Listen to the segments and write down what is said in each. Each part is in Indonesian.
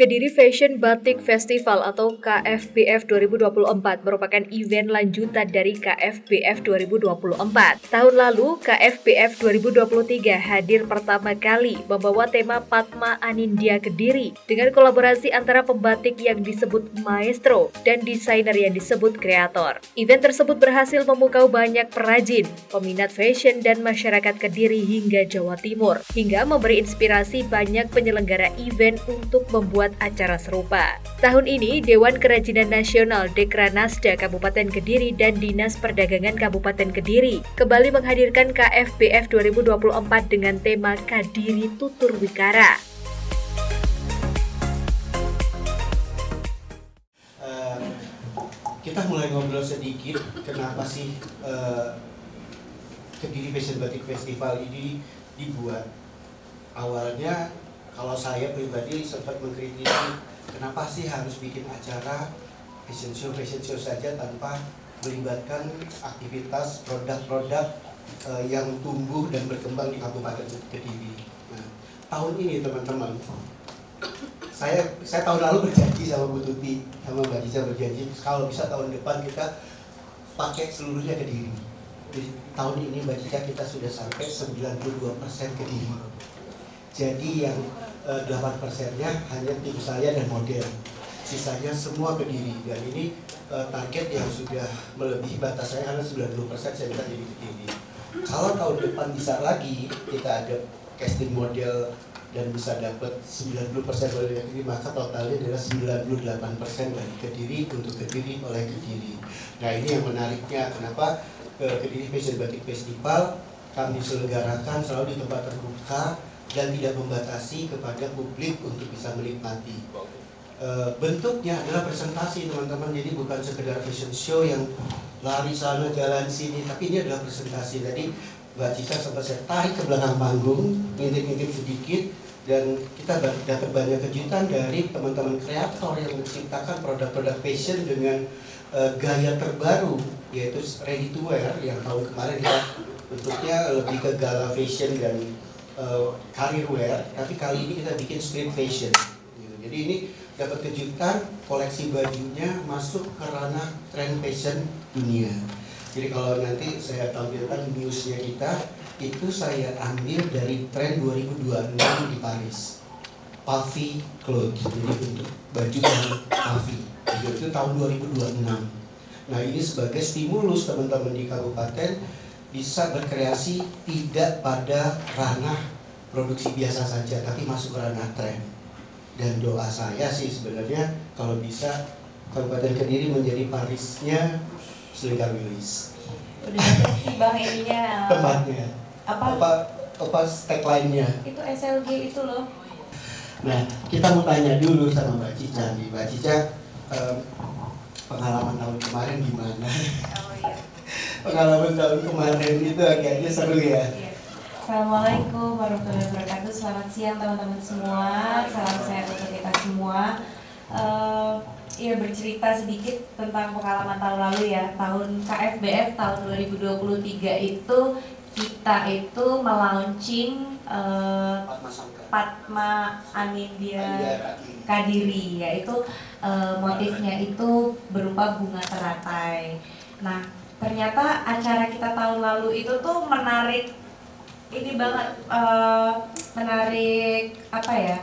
Kediri Fashion Batik Festival atau KFBF 2024 merupakan event lanjutan dari KFBF 2024. Tahun lalu, KFBF 2023 hadir pertama kali membawa tema Padma Anindya Kediri dengan kolaborasi antara pembatik yang disebut maestro dan desainer yang disebut kreator. Event tersebut berhasil memukau banyak perajin, peminat fashion dan masyarakat Kediri hingga Jawa Timur, hingga memberi inspirasi banyak penyelenggara event untuk membuat acara serupa. Tahun ini, Dewan Kerajinan Nasional Dekranasda Kabupaten Kediri dan Dinas Perdagangan Kabupaten Kediri kembali menghadirkan KFBF 2024 dengan tema Kadiri Tutur Wikara. Kita mulai ngobrol sedikit kenapa sih Kediri Fashion Batik Festival ini dibuat. Awalnya kalau saya pribadi sempat mengkritisi kenapa sih harus bikin acara fashion show saja tanpa melibatkan aktivitas produk-produk yang tumbuh dan berkembang di Kabupaten Kediri. Nah, tahun ini teman-teman, saya tahun lalu berjanji sama Bu Tuti, sama Mbak Cica berjanji kalau bisa tahun depan kita pakai seluruhnya Kediri. Di tahun ini Mbak Cica kita sudah sampai 92% Kediri. Jadi yang 8%-nya hanya tim saya dan model, sisanya semua Kediri. Dan ini target yang sudah melebihi batas saya karena 90% saya bisa jadi Kediri. Kalau tahun depan bisa lagi kita ada casting model dan bisa dapat 90% dari Kediri, maka totalnya adalah 98% dari Kediri untuk Kediri oleh Kediri. Nah, ini yang menariknya kenapa Kediri Fashion Batik Festival kami selenggarakan selalu di tempat terbuka dan tidak membatasi kepada publik untuk bisa menikmati. Bentuknya adalah presentasi teman-teman, jadi bukan sekedar fashion show yang lari sana jalan sini, tapi ini adalah presentasi. Jadi Mbak Cica sempat saya tarik ke belakang panggung, ngintip-ngintip sedikit, dan kita dapat banyak kejutan dari teman-teman kreator yang menciptakan produk-produk fashion dengan gaya terbaru, yaitu ready to wear. Yang tahun kemarin kita bentuknya lebih ke gala fashion dan career wear, tapi kali ini kita bikin street fashion. Jadi ini dapat kejutan, koleksi bajunya masuk ke ranah trend fashion dunia. Jadi kalau nanti saya tampilkan newsnya kita, itu saya ambil dari tren 2026 di Paris, puffy clothes, jadi bentuk baju yang puffy. Itu tahun 2026. Nah, ini sebagai stimulus teman-teman di kabupaten bisa berkreasi tidak pada ranah produksi biasa saja, tapi masuk ke ranah tren. Dan doa saya sih sebenarnya kalau bisa Kabupaten Kediri menjadi Parisnya Selingkar Wilis. Udah ada sih Bang ininya. Tempatnya. Apa tagline-nya? Itu SLG itu loh. Nah, kita mau tanya dulu sama Mbak Cica nih. Mbak Cica, pengalaman tahun kemarin gimana? Oh iya. Pengalaman tahun kemarin itu agaknya seru ya. Assalamualaikum warahmatullahi wabarakatuh. Selamat siang teman-teman semua. Salam sehat untuk kita semua. Ya, bercerita sedikit tentang pengalaman tahun lalu ya. Tahun KFBF tahun 2023 itu kita itu melaunching Padma Anindya Kadiri, yaitu motifnya itu berupa bunga teratai. Nah, ternyata acara kita tahun lalu itu tuh menarik ini banget, menarik apa ya,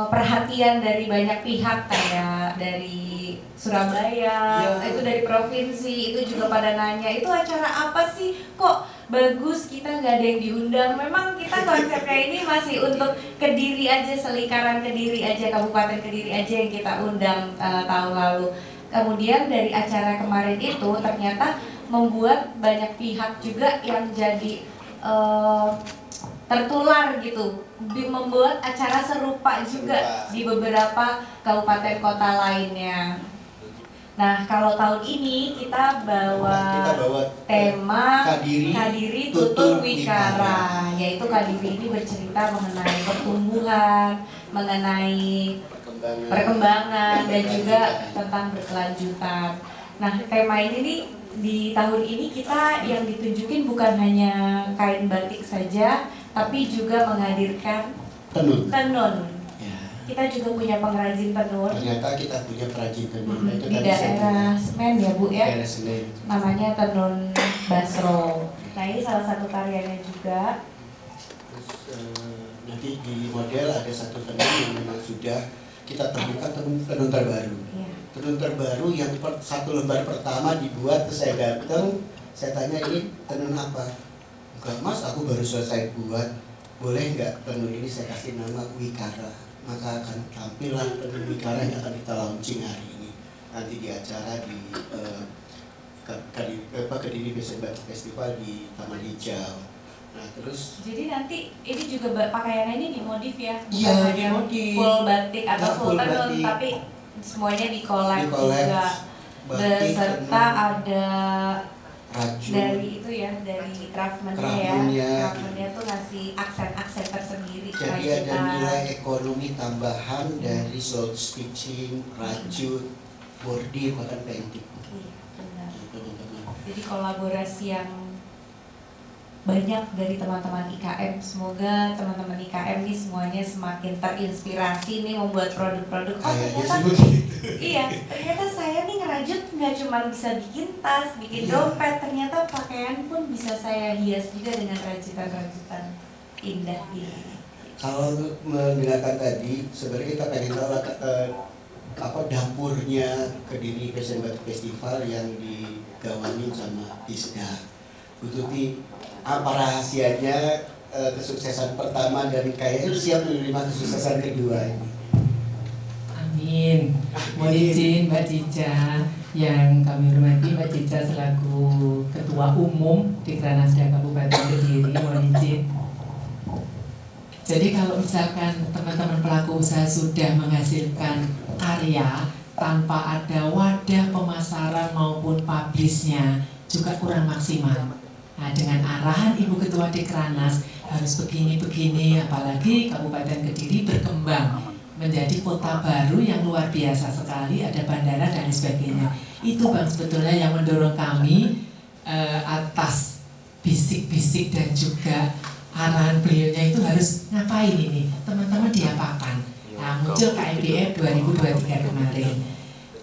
perhatian dari banyak pihak, kayak dari Surabaya, itu dari provinsi, itu juga pada nanya itu acara apa sih, kok bagus kita nggak ada yang diundang. Memang kita konsepnya ini masih untuk Kediri aja, selingkaran Kediri aja, Kabupaten Kediri aja yang kita undang tahun lalu. Kemudian dari acara kemarin itu ternyata membuat banyak pihak juga yang jadi tertular gitu, membuat acara serupa juga di beberapa kabupaten kota lainnya. Nah, kalau tahun ini kita bawa tema Kadiri Tutur Wikara, yaitu Kadiri ini bercerita mengenai pertumbuhan, mengenai perkembangan, dan juga tentang berkelanjutan. Nah, tema ini nih, di tahun ini kita yang ditunjukin bukan hanya kain batik saja, tapi juga menghadirkan tenun. Kita juga punya pengrajin tenun. Ternyata kita punya perajin tenun. Itu Di tadi daerah Senen ya Bu ya. daerah Senen. Namanya Tenun Basro. Nah ini salah satu karyanya juga. Terus nanti di model ada satu tenun yang memang sudah kita temukan tenun terbaru. Iya. Tenun terbaru yang satu lembar pertama dibuat, terus saya datang, saya tanya ini tenun apa? Enggak Mas, aku baru selesai buat. Boleh nggak tenun ini saya kasih nama Wikara? Maka akan tampillah tenun Wikara yang akan kita launching hari ini. Nanti di acara di Kediri Fashion Batik Festival di Taman Hijau. Nah terus. Jadi nanti ini juga pakaiannya ini dimodif ya? Iya, Bukan hanya dimodif. full batik atau Nggak full full tenun, batik. tapi semuanya di-collab Di-collab. juga. Batik, Beserta tenun, ada rajut. dari itu ya, dari craftman-nya ya. Craftman-nya. Craftman-nya tuh ngasih aksen-aksen tersendiri. Jadi ada kerajinan. nilai ekonomi tambahan dari sold stitching, rajut, bordir, bahkan painting. Iya, benar. Teman-teman. Jadi kolaborasi yang banyak dari teman-teman IKM. Semoga teman-teman IKM nih semuanya semakin terinspirasi nih membuat produk-produk. Oh Kayaknya ternyata sih begitu. iya, ternyata saya nih ngerajut nggak cuma bisa bikin tas, bikin Iya. dompet, ternyata pakaian pun bisa saya hias juga dengan rajutan-rajutan indah ini. Kalau mendengarkan tadi, sebenarnya kita pengen tahu apa dapurnya Kediri Fashion Batik Festival yang digawangi sama Isda. Bu Tuti, apa rahasianya kesuksesan pertama dan kayaknya siap menerima kesuksesan kedua ini? Amin. Mohon izin Mbak Cica yang kami hormati, Mbak Cica selaku Ketua Umum Dekranasda Kabupaten Kediri, mohon izin. Jadi kalau misalkan teman-teman pelaku usaha sudah menghasilkan karya tanpa ada wadah pemasaran maupun publishnya juga kurang maksimal. Nah, dengan arahan Ibu Ketua Dekranas harus begini-begini, apalagi Kabupaten Kediri berkembang menjadi kota baru yang luar biasa sekali, ada bandara dan sebagainya. Itu Bang sebetulnya yang mendorong kami atas bisik-bisik dan juga arahan beliaunya itu harus ngapain ini, teman-teman diapakan. Nah, muncul KFBF 2023 kemarin,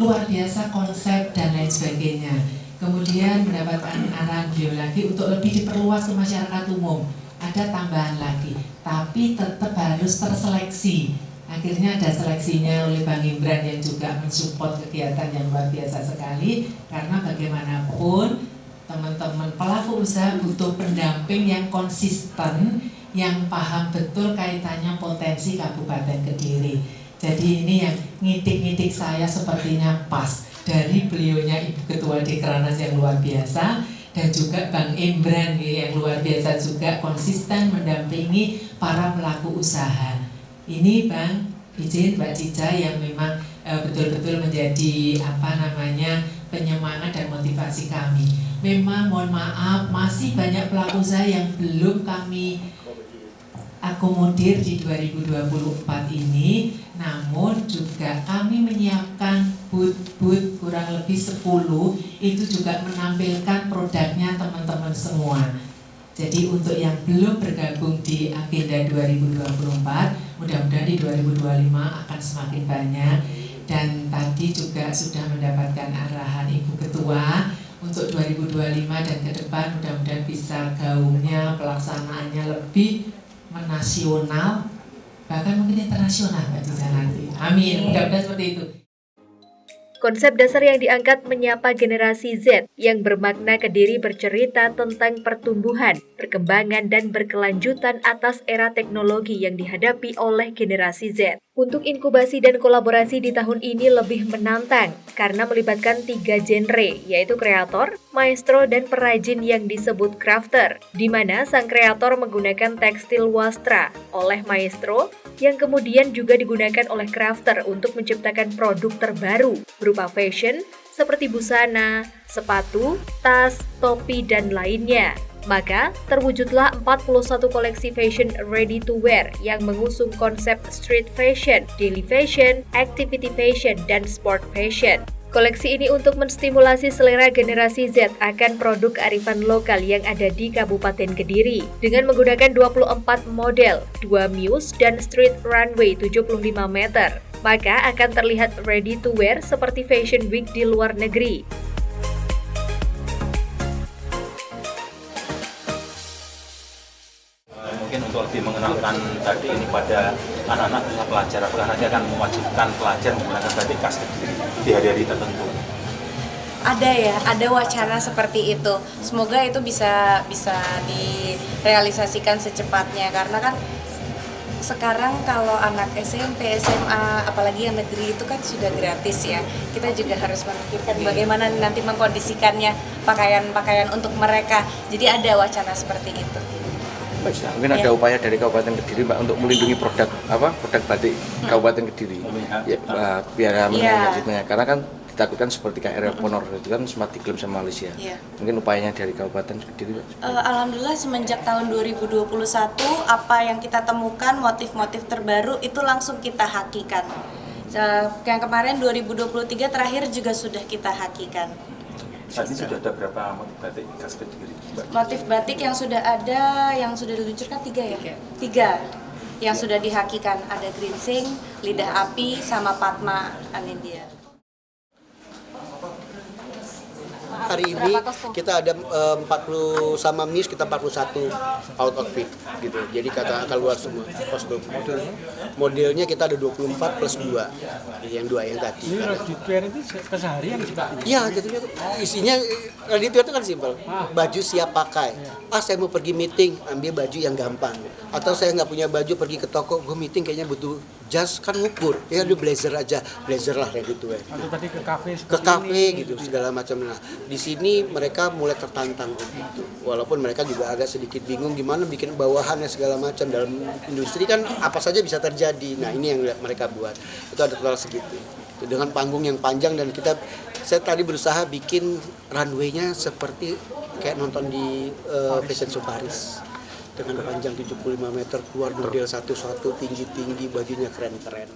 luar biasa konsep dan lain sebagainya. Kemudian mendapatkan arahan beliau lagi untuk lebih diperluas ke masyarakat umum. Ada tambahan lagi, tapi tetap harus terseleksi. Akhirnya ada seleksinya oleh Bang Imran yang juga mensupport kegiatan yang luar biasa sekali. Karena bagaimanapun teman-teman pelaku usaha butuh pendamping yang konsisten, yang paham betul kaitannya potensi Kabupaten Kediri. Jadi ini yang ngitik-ngitik saya sepertinya pas dari beliaunya Ibu Ketua Dekranas yang luar biasa, dan juga Bang Imran yang luar biasa juga konsisten mendampingi para pelaku usaha. Ini Bang izin Mbak Cica yang memang betul-betul menjadi penyemangat dan motivasi kami. Memang mohon maaf masih banyak pelaku usaha yang belum kami akomodir di 2024 ini, namun juga kami menyiapkan booth kurang lebih 10 itu juga menampilkan produknya teman-teman semua. Jadi untuk yang belum bergabung di agenda 2024, mudah-mudahan di 2025 akan semakin banyak. Dan tadi juga sudah mendapatkan arahan Ibu Ketua untuk 2025 dan ke depan mudah-mudahan bisa gaungnya, pelaksanaannya lebih menasional, bahkan mungkin internasional Mbak Cica nanti. Amin, mudah-mudahan seperti itu. Konsep dasar yang diangkat menyapa generasi Z yang bermakna Kediri bercerita tentang pertumbuhan, perkembangan, dan berkelanjutan atas era teknologi yang dihadapi oleh generasi Z. Untuk inkubasi dan kolaborasi di tahun ini lebih menantang karena melibatkan 3 genre, yaitu kreator, maestro, dan perajin yang disebut crafter, di mana sang kreator menggunakan tekstil wastra oleh maestro yang kemudian juga digunakan oleh crafter untuk menciptakan produk terbaru berupa fashion seperti busana, sepatu, tas, topi, dan lainnya. Maka, terwujudlah 41 koleksi fashion ready to wear yang mengusung konsep street fashion, daily fashion, activity fashion, dan sport fashion. Koleksi ini untuk menstimulasi selera generasi Z akan produk kearifan lokal yang ada di Kabupaten Kediri. Dengan menggunakan 24 model, 2 muse dan street runway 75 meter, maka akan terlihat ready to wear seperti fashion week di luar negeri. Mungkin untuk lebih mengenalkan tadi ini pada anak-anak pelajar, apakah nanti akan mewajibkan pelajar menggunakan batik khas Kediri di hari-hari tertentu? Ada ya, ada wacana seperti itu. Semoga itu bisa direalisasikan secepatnya, karena kan sekarang kalau anak SMP, SMA, apalagi yang negeri itu kan sudah gratis ya. Kita juga harus memikirkan bagaimana nanti mengkondisikannya pakaian-pakaian untuk mereka. Jadi ada wacana seperti itu. Mungkin ada upaya dari Kabupaten Kediri, Mbak, untuk melindungi produk batik Kabupaten Kediri, ya, biar menangani, karena kan ditakutkan seperti KRL Ponor itu kan sempat diklaim sama Malaysia. Mungkin upayanya dari Kabupaten Kediri, Mbak. Alhamdulillah semenjak tahun 2021 apa yang kita temukan motif-motif terbaru itu langsung kita hakikan. Yang kemarin 2023 terakhir juga sudah kita hakikan. Saat ini sudah ada berapa motif batik khas Kediri? Motif batik yang sudah ada, yang sudah diluncurkan 3 ya? 3 yang sudah dihakikan, ada Grinsing, Lidah Api, sama Padma Anindya. Hari ini kita ada 40 sama Miss, kita 41 out outfit gitu. Jadi kata keluar semua kostum. Modelnya kita ada 24 plus 2. Yang 2 yang tadi. Ini ready to wear itu keseharian sih Pak? Iya gitu. Isinya ready to wear itu kan simpel. Baju siap pakai. Saya mau pergi meeting, ambil baju yang gampang. Atau saya nggak punya baju, pergi ke toko, gue meeting kayaknya butuh jas, kan ngukur. Ya udah blazer aja, blazer lah ready to wear. Atau tadi ke kafe Gitu segala macam. Nah, di sini mereka mulai tertantang gitu. Walaupun mereka juga agak sedikit bingung gimana bikin bawahannya segala macam. Dalam industri kan apa saja bisa terjadi. Nah, ini yang mereka buat. Itu ada total segitu. Dengan panggung yang panjang dan saya tadi berusaha bikin runway-nya seperti kayak nonton di Fashion Show Paris. Dengan panjang 75 meter, keluar model satu-satu, tinggi-tinggi, bajunya keren-keren.